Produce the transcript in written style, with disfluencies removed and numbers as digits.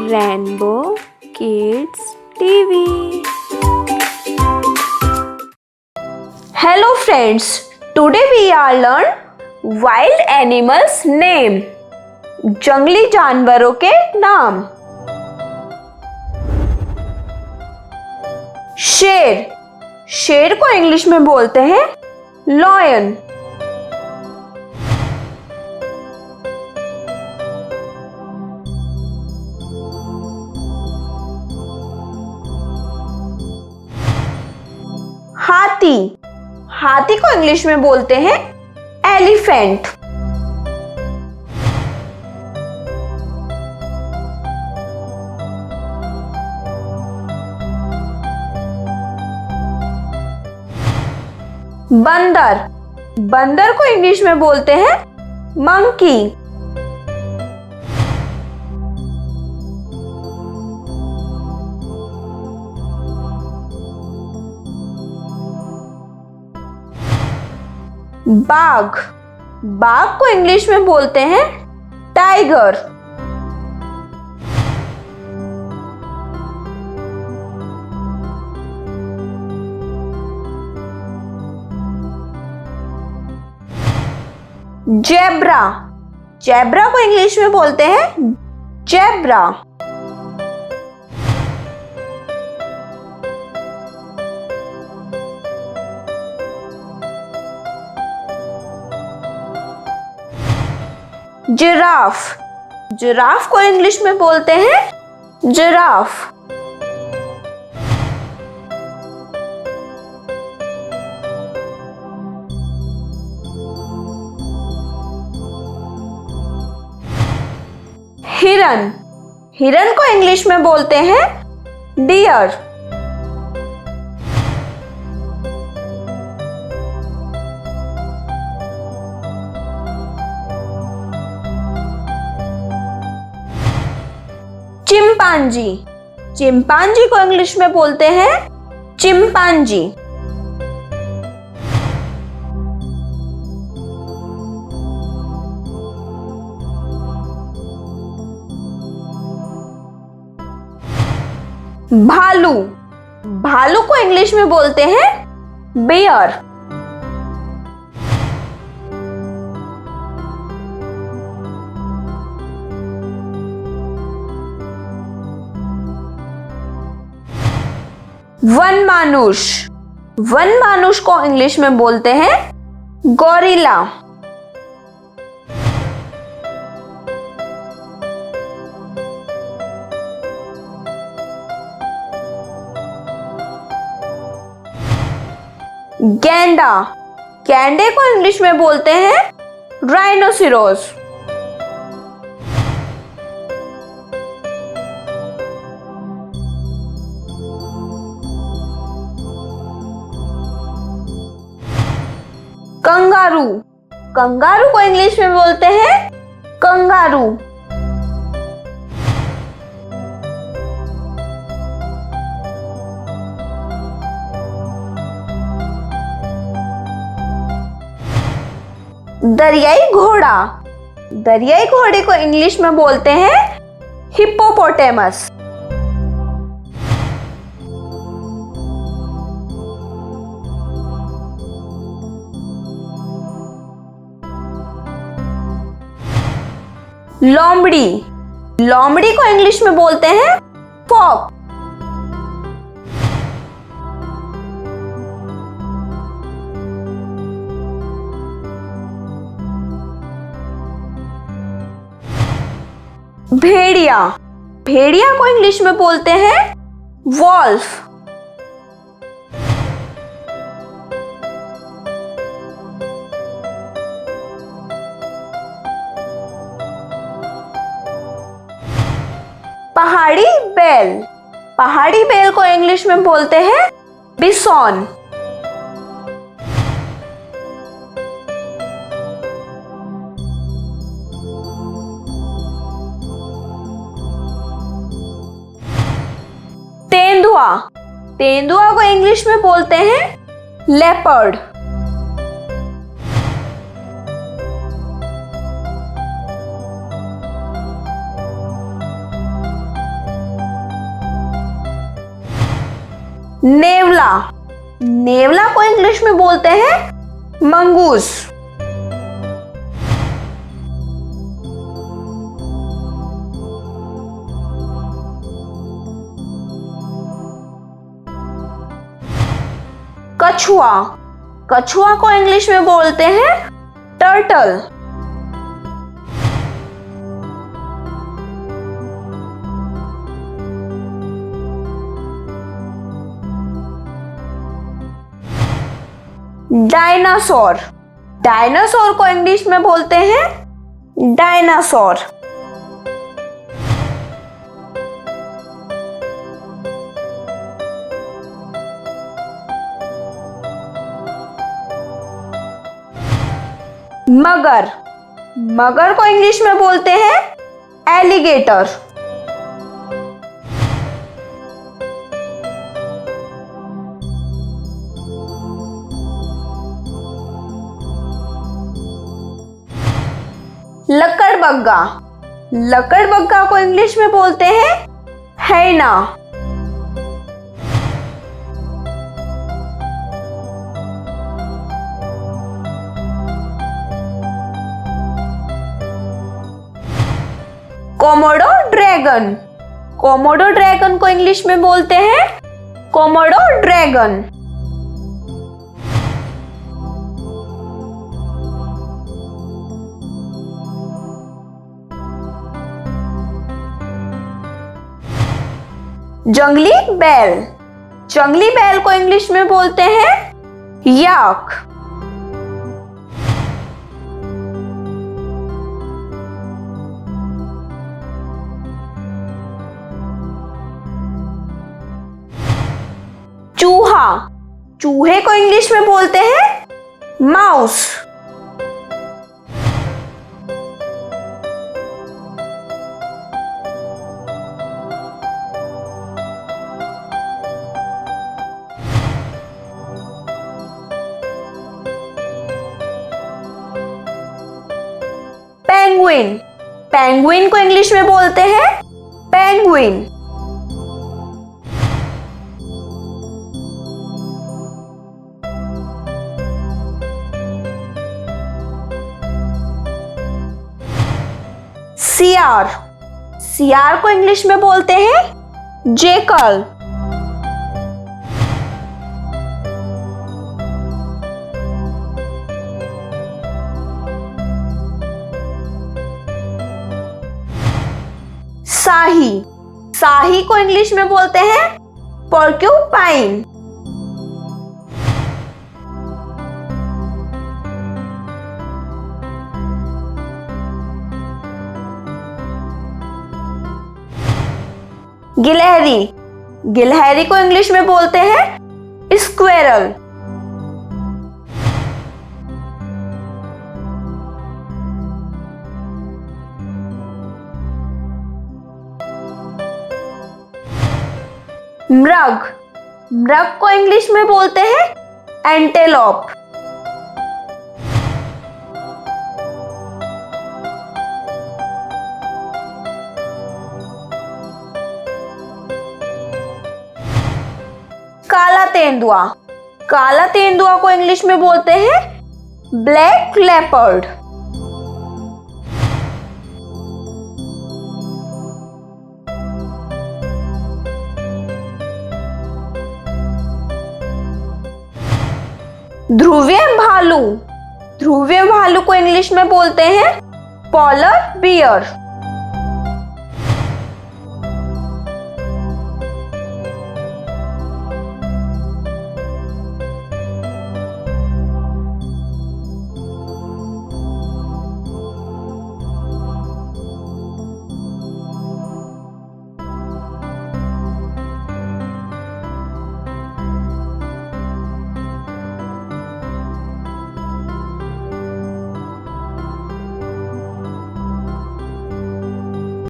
Rainbow Kids TV. Hello friends, today we are learn wild animals name. जंगली जानवरों के नाम. शेर. शेर को इंग्लिश में बोलते हैं लॉयन. हाथी. हाथी को इंग्लिश में बोलते हैं एलिफेंट. बंदर. बंदर को इंग्लिश में बोलते हैं मंकी. बाघ. बाघ को इंग्लिश में बोलते हैं टाइगर. जेब्रा. जेब्रा को इंग्लिश में बोलते हैं जेब्रा. जिराफ. जिराफ को इंग्लिश में बोलते हैं जिराफ. हिरन. हिरन को इंग्लिश में बोलते हैं डियर. चिंपांजी. चिंपांजी को इंग्लिश में बोलते हैं चिंपांजी. भालू. भालू को इंग्लिश में बोलते हैं बेयर. वन मानुष. वन मानुष को इंग्लिश में बोलते हैं गोरिल्ला. गैंडा. गैंडे को इंग्लिश में बोलते हैं राइनोसिरोस. कंगारू. कंगारू को इंग्लिश में बोलते हैं कंगारू. दरियाई घोड़ा. दरियाई घोड़े को इंग्लिश में बोलते हैं हिप्पोपोटेमस. लोमड़ी. लोमड़ी को इंग्लिश में बोलते हैं फॉक. भेड़िया. भेड़िया को इंग्लिश में बोलते हैं वॉल्फ. पहाड़ी बैल. पहाड़ी बैल को इंग्लिश में बोलते हैं बिसॉन. तेंदुआ. तेंदुआ को इंग्लिश में बोलते हैं लेपर्ड. नेवला, नेवला को इंग्लिश में बोलते हैं मंगूस। कछुआ, कछुआ को इंग्लिश में बोलते हैं टर्टल। डायनासोर, डायनासोर को इंग्लिश में बोलते हैं डायनासोर। मगर, मगर को इंग्लिश में बोलते हैं एलिगेटर। लकड़बग्गा, लकड़बग्गा को इंग्लिश में बोलते हैं हैना। कोमोडो ड्रैगन, कोमोडो ड्रैगन को इंग्लिश में बोलते हैं कोमोडो ड्रैगन। जंगली बैल, जंगली बैल को इंग्लिश में बोलते हैं याक। चूहा, चूहे को इंग्लिश में बोलते हैं माउस। पेंगुइन, पेंगुइन को इंग्लिश में बोलते हैं पेंगुइन। सियार, सियार को इंग्लिश में बोलते हैं जेकल। साही, साही को इंग्लिश में बोलते हैं पोर्क्यूपाइन। गिलहरी, गिलहरी को इंग्लिश में बोलते हैं स्क्वेरल। मृग, मृग को इंग्लिश में बोलते हैं एंटेलोप। काला तेंदुआ, काला तेंदुआ को इंग्लिश में बोलते हैं ब्लैक लेपर्ड। ध्रुवीय भालू, ध्रुवीय भालू को इंग्लिश में बोलते हैं पोलर बियर।